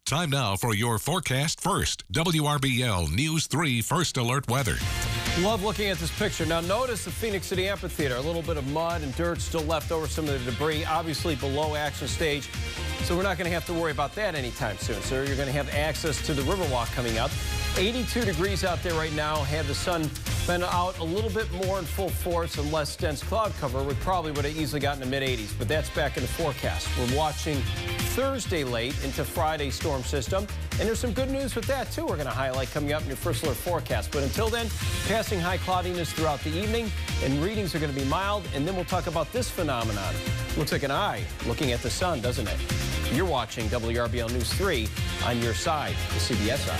Time now for your forecast first. WRBL News 3 First Alert Weather. Love looking at this picture. Now notice the Phoenix City Amphitheater. A little bit of mud and dirt still left over, some of the debris, obviously below action stage. So we're not going to have to worry about that anytime soon. So you're going to have access to the Riverwalk coming up. 82 degrees out there right now. Had the sun been out a little bit more in full force and less dense cloud cover, we probably would have easily gotten to mid-80s. But that's back in the forecast. We're watching Thursday late into Friday storm system. And there's some good news with that, too, we're going to highlight coming up in your First Alert forecast. But until then, passing high cloudiness throughout the evening, and readings are going to be mild. And then we'll talk about this phenomenon. Looks like an eye looking at the sun, doesn't it? You're watching WRBL News 3 on your side, the CBS side.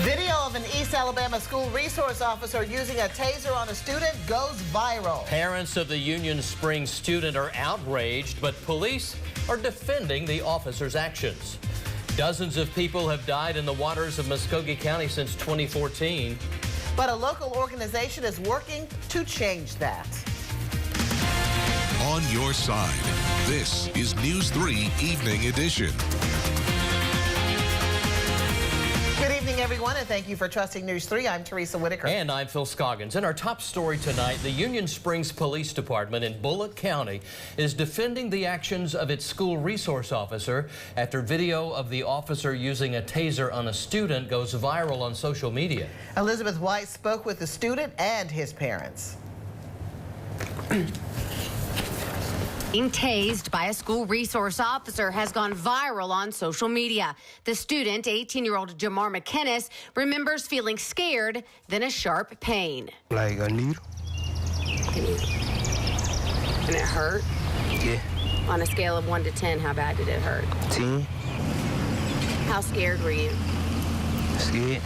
Video of an East Alabama school resource officer using a taser on a student goes viral. Parents of the Union Springs student are outraged, but police are defending the officer's actions. Dozens of people have died in the waters of Muskogee County since 2014. But a local organization is working to change that. On your side, this is News 3 Evening Edition. Good evening, everyone, and thank you for trusting News 3. I'm Teresa Whitaker. And I'm Phil Scoggins. In our top story tonight, the Union Springs Police Department in Bullock County is defending the actions of its school resource officer after video of the officer using a taser on a student goes viral on social media. Elizabeth White spoke with the student and his parents. Being tased by a school resource officer has gone viral on social media. The student, 18-year-old Jamar McInnes, remembers feeling scared, then a sharp pain. Like a needle. And it hurt? Yeah. On a scale of 1 to 10, how bad did it hurt? 10. How scared were you? Scared.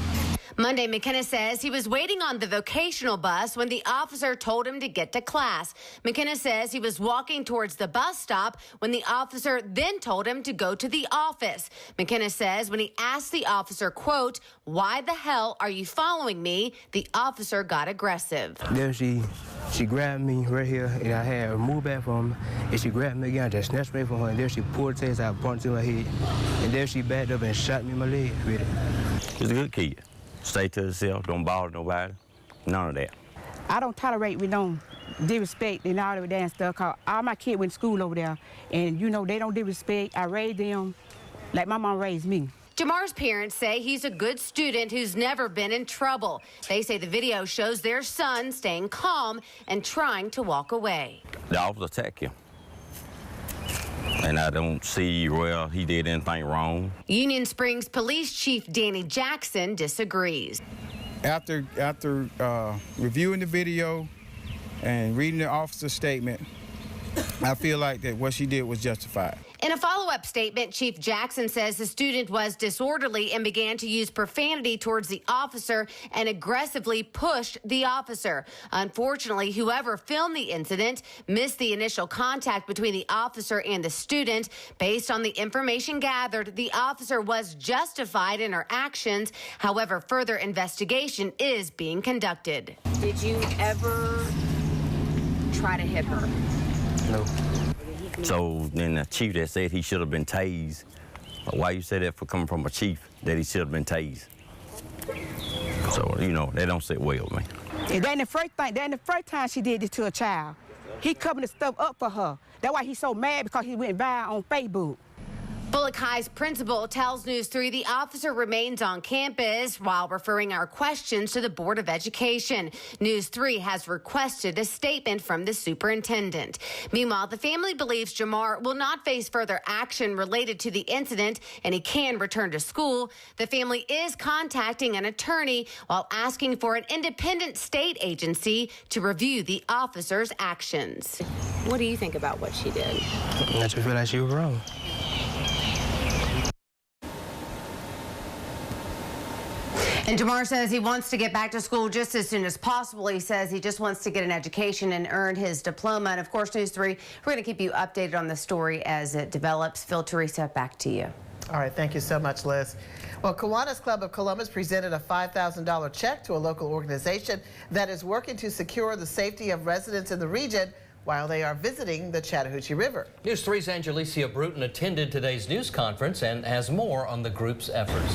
Monday, McInnes says he was waiting on the vocational bus when the officer told him to get to class. McInnes says he was walking towards the bus stop when the officer then told him to go to the office. McInnes says when he asked the officer, quote, "Why the hell are you following me?" the officer got aggressive. Then she grabbed me right here, and I had her move back from her, and she grabbed me again, just snatched me from her, and then she pulled the taser out, punched in my head, and then she backed up and shot me in my leg with it. He's a good kid. Stay to himself, don't bother nobody, none of that. I don't tolerate with no disrespect and all of that stuff, because all my kids went to school over there, and you know, they don't disrespect. I raised them like my mom raised me. Jamar's parents say he's a good student who's never been in trouble. They say the video shows their son staying calm and trying to walk away. The officer attacked him. And I don't see where he did anything wrong. Union Springs Police Chief Danny Jackson disagrees. After reviewing the video and reading the officer's statement, I feel like that what she did was justified. In a follow-up statement, Chief Jackson says the student was disorderly and began to use profanity towards the officer and aggressively pushed the officer. Unfortunately, whoever filmed the incident missed the initial contact between the officer and the student. Based on the information gathered, the officer was justified in her actions. However, further investigation is being conducted. Did you ever try to hit her? No. So then the chief that said he should have been tased. Why you say that for coming from a chief, that he should have been tased? So, you know, they don't sit well with me. And then the first time she did this to a child, he covered the stuff up for her. That's why he's so mad, because he went viral on Facebook. Bullock High's principal tells News 3 the officer remains on campus while referring our questions to the Board of Education. News 3 has requested a statement from the superintendent. Meanwhile, the family believes Jamar will not face further action related to the incident and he can return to school. The family is contacting an attorney while asking for an independent state agency to review the officer's actions. What do you think about what she did? I just feel like she was wrong. And Jamar says he wants to get back to school just as soon as possible. He says he just wants to get an education and earn his diploma. And of course, News 3, we're going to keep you updated on the story as it develops. Phil, Teresa, back to you. All right, thank you so much, Liz. Well, Kiwanis Club of Columbus presented a $5,000 check to a local organization that is working to secure the safety of residents in the region while they are visiting the Chattahoochee River. News 3's Angelicia Bruton attended today's news conference and has more on the group's efforts.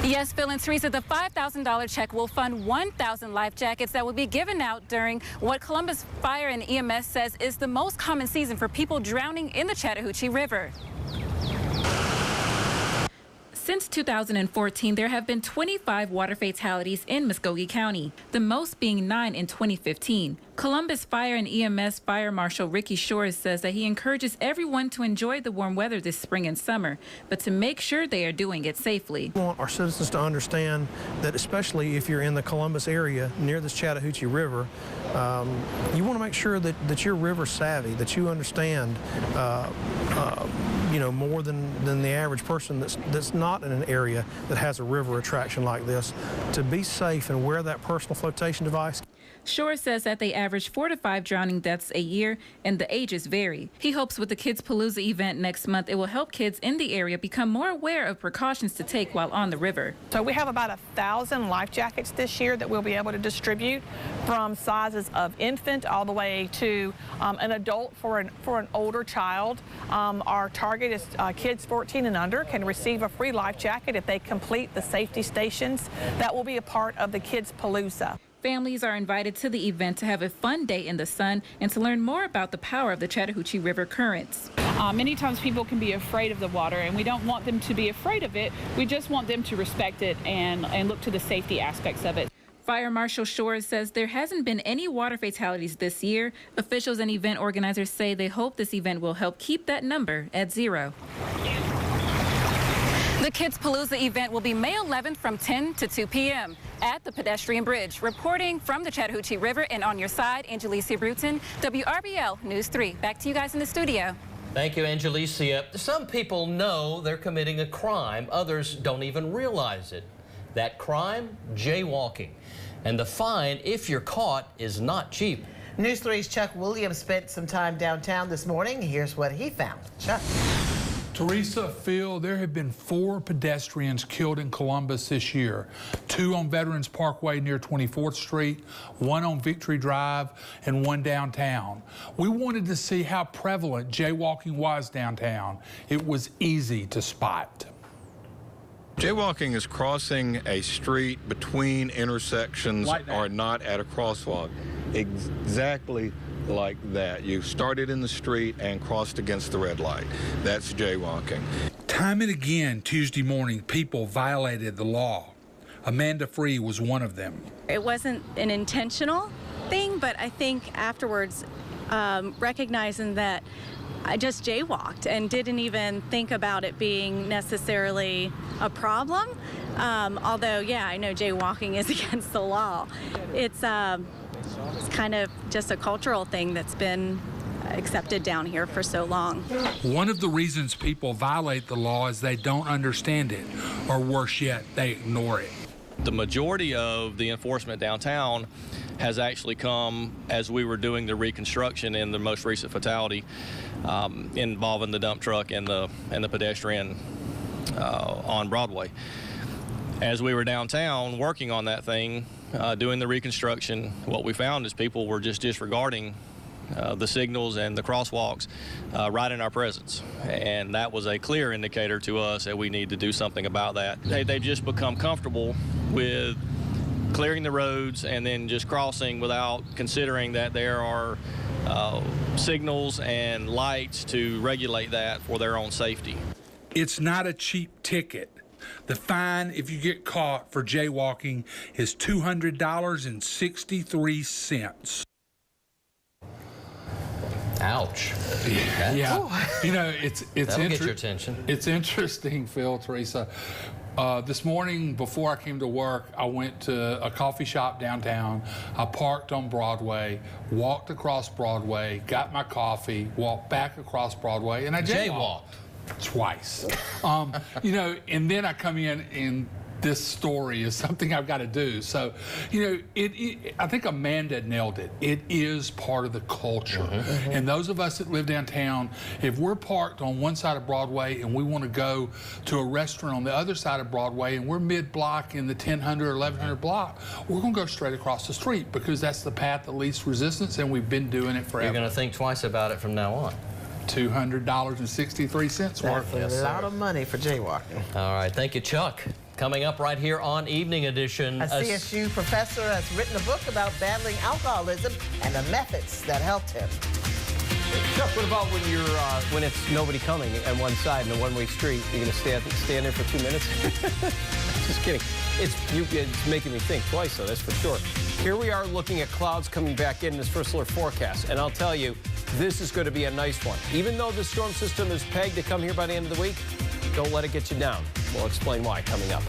Yes, Phil and Teresa, the $5,000 check will fund 1,000 life jackets that will be given out during what Columbus Fire and EMS says is the most common season for people drowning in the Chattahoochee River. Since 2014, there have been 25 water fatalities in Muskogee County, the most being 9 in 2015. Columbus Fire and EMS Fire Marshal Ricky Shores says that he encourages everyone to enjoy the warm weather this spring and summer, but to make sure they are doing it safely. We want our citizens to understand that, especially if you're in the Columbus area near this Chattahoochee River, you want to make sure that you're river savvy, that you understand you know, more than the average person that's not in an area that has a river attraction like this, to be safe and wear that personal flotation device. Shore says that they average 4 to 5 drowning deaths a year, and the ages vary. He hopes with the Kids Palooza event next month, it will help kids in the area become more aware of precautions to take while on the river. So we have about 1,000 life jackets this year that we'll be able to distribute, from sizes of infant all the way to an adult for an older child. Our target is kids 14 and under can receive a free life jacket if they complete the safety stations. That will be a part of the Kids Palooza. Families are invited to the event to have a fun day in the sun and to learn more about the power of the Chattahoochee River currents. Many times people can be afraid of the water, and we don't want them to be afraid of it. We just want them to respect it and look to the safety aspects of it. Fire Marshal Shores says there hasn't been any water fatalities this year. Officials and event organizers say they hope this event will help keep that number at 0. The Kids Palooza event will be May 11th from 10 to 2 p.m. at the pedestrian bridge. Reporting from the Chattahoochee River and on your side, Angelicia Bruton, WRBL News 3. Back to you guys in the studio. Thank you, Angelicia. Some people know they're committing a crime. Others don't even realize it. That crime? Jaywalking. And the fine, if you're caught, is not cheap. News 3's Chuck Williams spent some time downtown this morning. Here's what he found. Chuck. Teresa, Phil, there have been 4 pedestrians killed in Columbus this year. 2 on Veterans Parkway near 24th Street, 1 on Victory Drive, and 1 downtown. We wanted to see how prevalent jaywalking was downtown. It was easy to spot. Jaywalking is crossing a street between intersections or not at a crosswalk. Exactly like that. You started in the street and crossed against the red light. That's jaywalking. Time and again, Tuesday morning, people violated the law. Amanda Free was one of them. It wasn't an intentional thing, but I think afterwards, recognizing that I just jaywalked and didn't even think about it being necessarily a problem. Although, yeah, I know jaywalking is against the law. It's kind of just a cultural thing that's been accepted down here for so long. One of the reasons people violate the law is they don't understand it, or worse yet, they ignore it. The majority of the enforcement downtown has actually come as we were doing the reconstruction in the most recent fatality involving the dump truck and the pedestrian on Broadway. As we were downtown working on that thing, doing the reconstruction, what we found is people were just disregarding the signals and the crosswalks right in our presence. And that was a clear indicator to us that we need to do something about that. They've just become comfortable with clearing the roads and then just crossing without considering that there are signals and lights to regulate that for their own safety. It's not a cheap ticket. The fine, if you get caught for jaywalking, is $200.63. Ouch. Yeah. You know, it's That'll get your attention. It's interesting, Phil, Teresa. This morning, before I came to work, I went to a coffee shop downtown. I parked on Broadway, walked across Broadway, got my coffee, walked back across Broadway, and I jaywalked. Twice. You know, and then I come in and this story is something I've got to do. So, you know, I think Amanda nailed it. It is part of the culture. And those of us that live downtown, if we're parked on one side of Broadway and we want to go to a restaurant on the other side of Broadway and we're mid-block in the 1000 or 1100 block, we're going to go straight across the street because that's the path of least resistance, and we've been doing it forever. You're going to think twice about it from now on. $200.63 worth. That's a lot of money for jaywalking. All right, thank you, Chuck. Coming up right here on Evening Edition. A CSU professor has written a book about battling alcoholism and the methods that helped him. Chuck, what about when you're when it's nobody coming on one side in a one-way street? You're going to stand there for 2 minutes? Just kidding. It's making me think twice, though, that's for sure. Here we are looking at clouds coming back in this first alert forecast, and I'll tell you, this is going to be a nice one. Even though the storm system is pegged to come here by the end of the week, don't let it get you down. We'll explain why coming up.